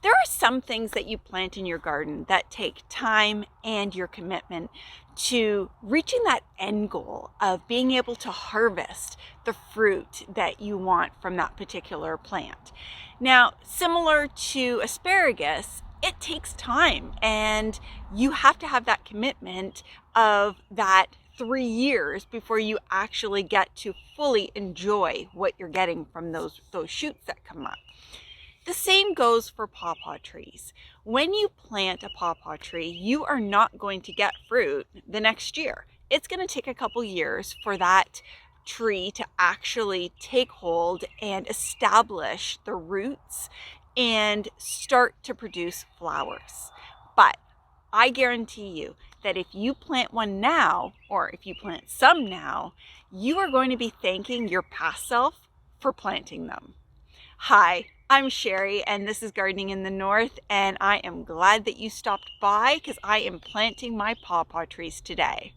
There are some things that you plant in your garden that take time and your commitment to reaching that end goal of being able to harvest the fruit that you want from that particular plant. Now, similar to asparagus, it takes time, and you have to have that commitment of that 3 years before you actually get to fully enjoy what you're getting from those shoots that come up. The same goes for pawpaw trees. When you plant a pawpaw tree, you are not going to get fruit the next year. It's going to take a couple years for that tree to actually take hold and establish the roots and start to produce flowers. But I guarantee you that if you plant one now, or if you plant some now, you are going to be thanking your past self for planting them. Hi, I'm Sherry, and this is Gardening in the North, and I am glad that you stopped by because I am planting my pawpaw trees today.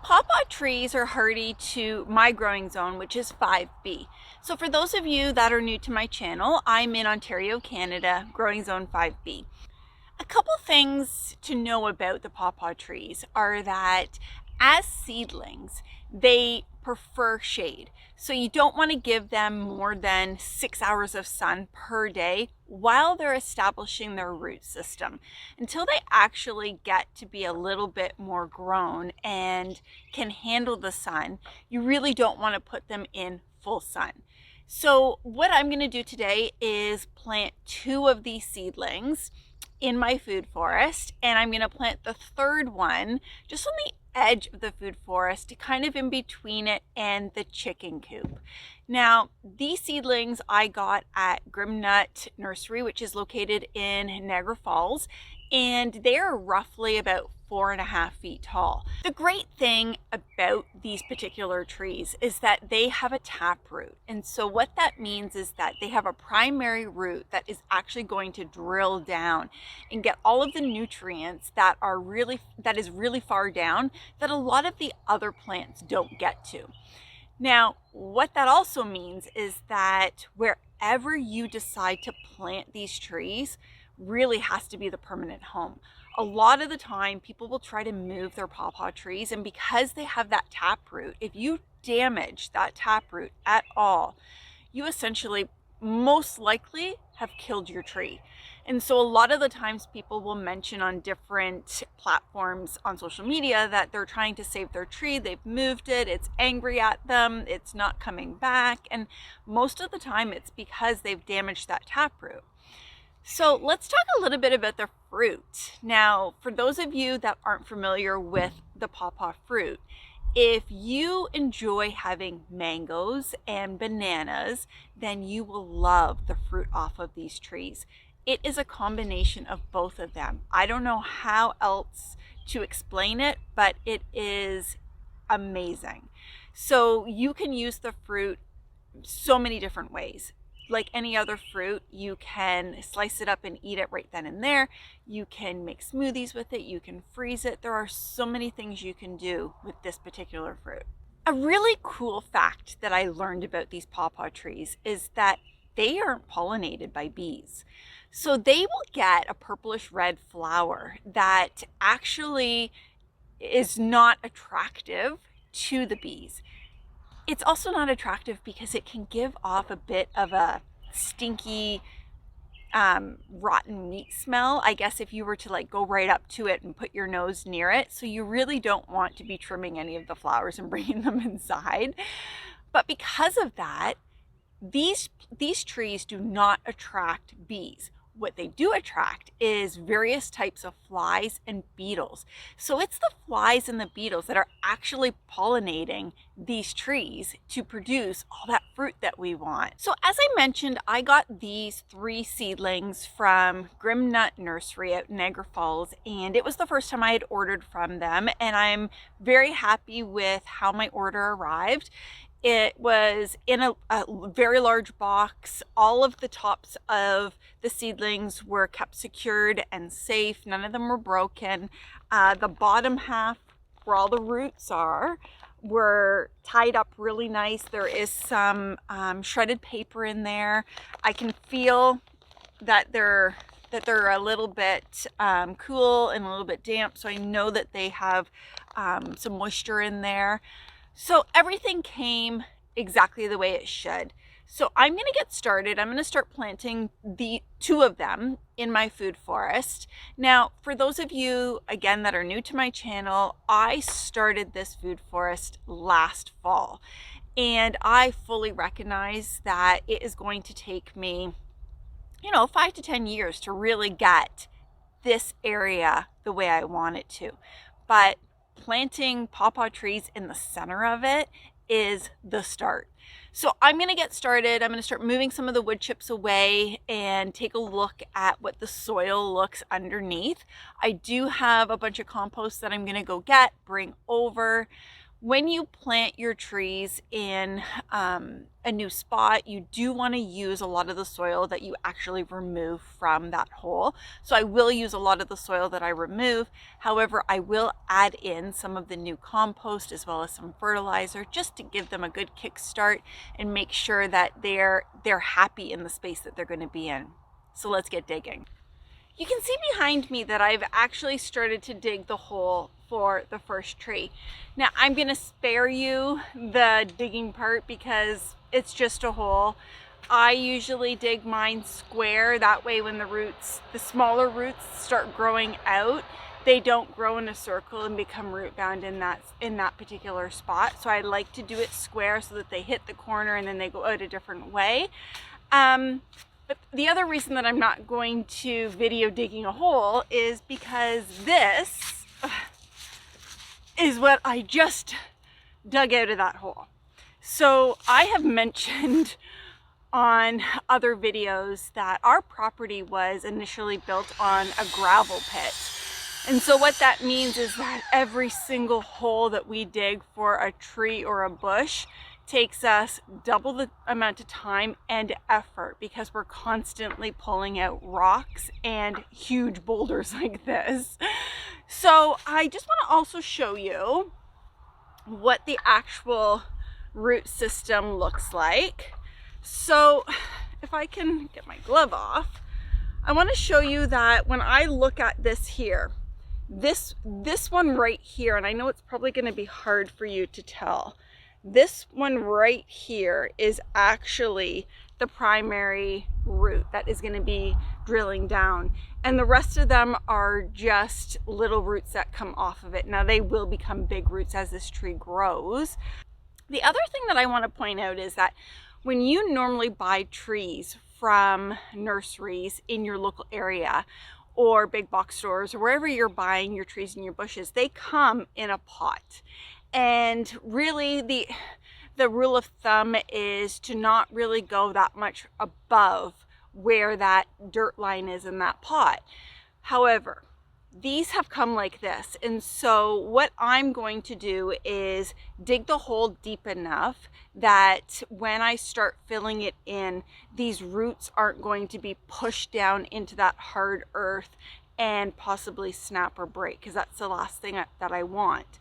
Pawpaw trees are hardy to my growing zone, which is 5B. So for those of you that are new to my channel, I'm in Ontario, Canada, growing zone 5B. A couple things to know about the pawpaw trees are that as seedlings, they prefer shade. So you don't want to give them more than 6 hours of sun per day while they're establishing their root system. Until they actually get to be a little bit more grown and can handle the sun, you really don't want to put them in full sun. So what I'm going to do today is plant 2 of these seedlings in my food forest, and I'm going to plant the third one just on the edge of the food forest, kind of in between it and the chicken coop. Now, these seedlings I got at Grimnut Nursery, which is located in Niagara Falls, and they are roughly about 4.5 feet tall. The great thing about these particular trees is that they have a taproot. And so what that means is that they have a primary root that is actually going to drill down and get all of the nutrients that is really far down that a lot of the other plants don't get to. Now, what that also means is that wherever you decide to plant these trees really has to be the permanent home. A lot of the time, people will try to move their pawpaw trees, and because they have that taproot, if you damage that taproot at all, you essentially most likely have killed your tree. And so a lot of the times people will mention on different platforms on social media that they're trying to save their tree, they've moved it, it's angry at them, it's not coming back, and most of the time it's because they've damaged that taproot. So let's talk a little bit about the fruit. Now, for those of you that aren't familiar with the pawpaw fruit, if you enjoy having mangoes and bananas, then you will love the fruit off of these trees. It is a combination of both of them. I don't know how else to explain it, but it is amazing. So you can use the fruit so many different ways. Like any other fruit, you can slice it up and eat it right then and there. You can make smoothies with it. You can freeze it. There are so many things you can do with this particular fruit. A really cool fact that I learned about these pawpaw trees is that they aren't pollinated by bees. So they will get a purplish red flower that actually is not attractive to the bees. It's also not attractive because it can give off a bit of a stinky, rotten meat smell, I guess, if you were to go right up to it and put your nose near it. So you really don't want to be trimming any of the flowers and bringing them inside. But because of that, these trees do not attract bees. What they do attract is various types of flies and beetles. So it's the flies and the beetles that are actually pollinating these trees to produce all that fruit that we want. So as I mentioned, I got these 3 seedlings from Grimnut Nursery at Niagara Falls, and it was the first time I had ordered from them, and I'm very happy with how my order arrived. It was in a very large box. All of the tops of the seedlings were kept secured and safe. None of them were broken. The bottom half where all the roots are were tied up really nice. There is some shredded paper in there. I can feel that they're a little bit cool and a little bit damp, so I know that they have some moisture in there. So everything came exactly the way it should. So I'm going to get started. I'm going to start planting the 2 of them in my food forest. Now, for those of you, again, that are new to my channel, I started this food forest last fall, and I fully recognize that it is going to take me, 5 to 10 years to really get this area the way I want it to. But planting pawpaw trees in the center of it is the start. So I'm going to get started. I'm going to start moving some of the wood chips away and take a look at what the soil looks underneath. I do have a bunch of compost that I'm going to go bring over. When you plant your trees in a new spot, you do want to use a lot of the soil that you actually remove from that hole. So I will use a lot of the soil that I remove. However, I will add in some of the new compost as well as some fertilizer just to give them a good kickstart and make sure that they're happy in the space that they're going to be in. So let's get digging. You can see behind me that I've actually started to dig the hole for the first tree. Now I'm going to spare you the digging part because it's just a hole. I usually dig mine square. That way when the smaller roots start growing out, they don't grow in a circle and become root bound in that particular spot. So I like to do it square so that they hit the corner and then they go out a different way. But the other reason that I'm not going to video digging a hole is because this is what I just dug out of that hole. So I have mentioned on other videos that our property was initially built on a gravel pit. And so what that means is that every single hole that we dig for a tree or a bush takes us double the amount of time and effort because we're constantly pulling out rocks and huge boulders like this. So I just want to also show you what the actual root system looks like. So if I can get my glove off, I want to show you that when I look at this here, this one right here, and I know it's probably going to be hard for you to tell, this one right here is actually the primary root that is going to be drilling down, and the rest of them are just little roots that come off of it. Now they will become big roots as this tree grows. The other thing that I want to point out is that when you normally buy trees from nurseries in your local area or big box stores or wherever you're buying your trees and your bushes, they come in a pot. And really the rule of thumb is to not really go that much above where that dirt line is in that pot. However, these have come like this, and so what I'm going to do is dig the hole deep enough that when I start filling it in, these roots aren't going to be pushed down into that hard earth and possibly snap or break, because that's the last thing that I want.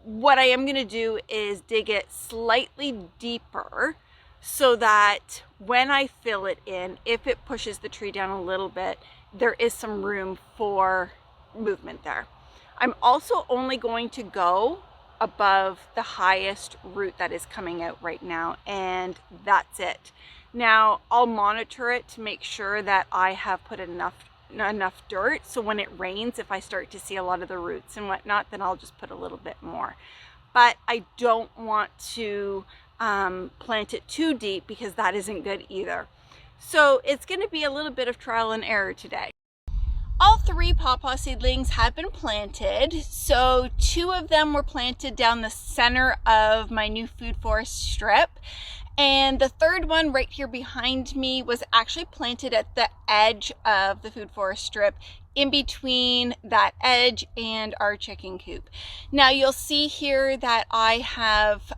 What I am going to do is dig it slightly deeper so that when I fill it in, if it pushes the tree down a little bit, there is some room for movement there. I'm also only going to go above the highest root that is coming out right now, and that's it. Now I'll monitor it to make sure that I have put enough dirt, so when it rains, if I start to see a lot of the roots and whatnot, then I'll just put a little bit more. But I don't want to plant it too deep because that isn't good either. So it's going to be a little bit of trial and error today. All 3 pawpaw seedlings have been planted. So 2 of them were planted down the center of my new food forest strip. And the 3rd one right here behind me was actually planted at the edge of the food forest strip in between that edge and our chicken coop. Now you'll see here that I have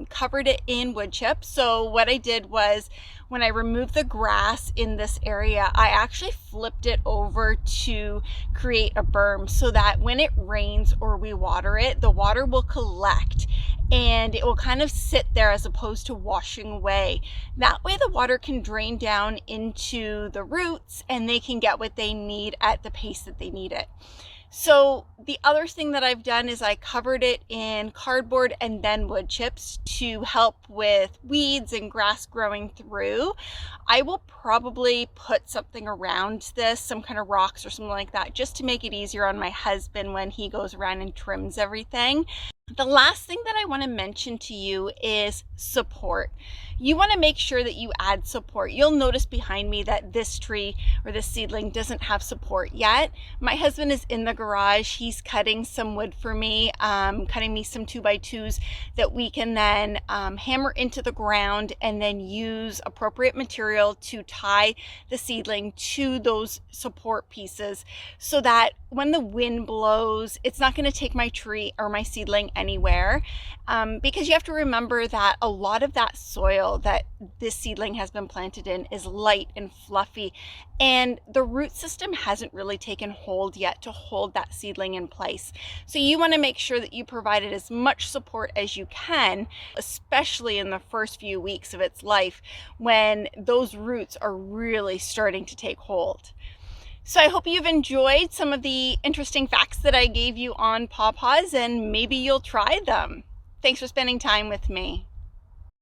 covered it in wood chips. So what I did was, when I removed the grass in this area, I actually flipped it over to create a berm so that when it rains or we water it, the water will collect and it will kind of sit there as opposed to washing away. That way the water can drain down into the roots and they can get what they need at the pace that they need it. So the other thing that I've done is I covered it in cardboard and then wood chips to help with weeds and grass growing through. I will probably put something around this, some kind of rocks or something like that, just to make it easier on my husband when he goes around and trims everything. The last thing that I want to mention to you is support. You want to make sure that you add support. You'll notice behind me that this tree or this seedling doesn't have support yet. My husband is in the garage. He's cutting some wood for me, cutting me some 2x2s that we can then hammer into the ground and then use appropriate material to tie the seedling to those support pieces so that when the wind blows, it's not going to take my tree or my seedling anywhere, because you have to remember that a lot of that soil that this seedling has been planted in is light and fluffy, and the root system hasn't really taken hold yet to hold that seedling in place. So you want to make sure that you provide it as much support as you can, especially in the first few weeks of its life when those roots are really starting to take hold. So I hope you've enjoyed some of the interesting facts that I gave you on PawPaws, and maybe you'll try them. Thanks for spending time with me.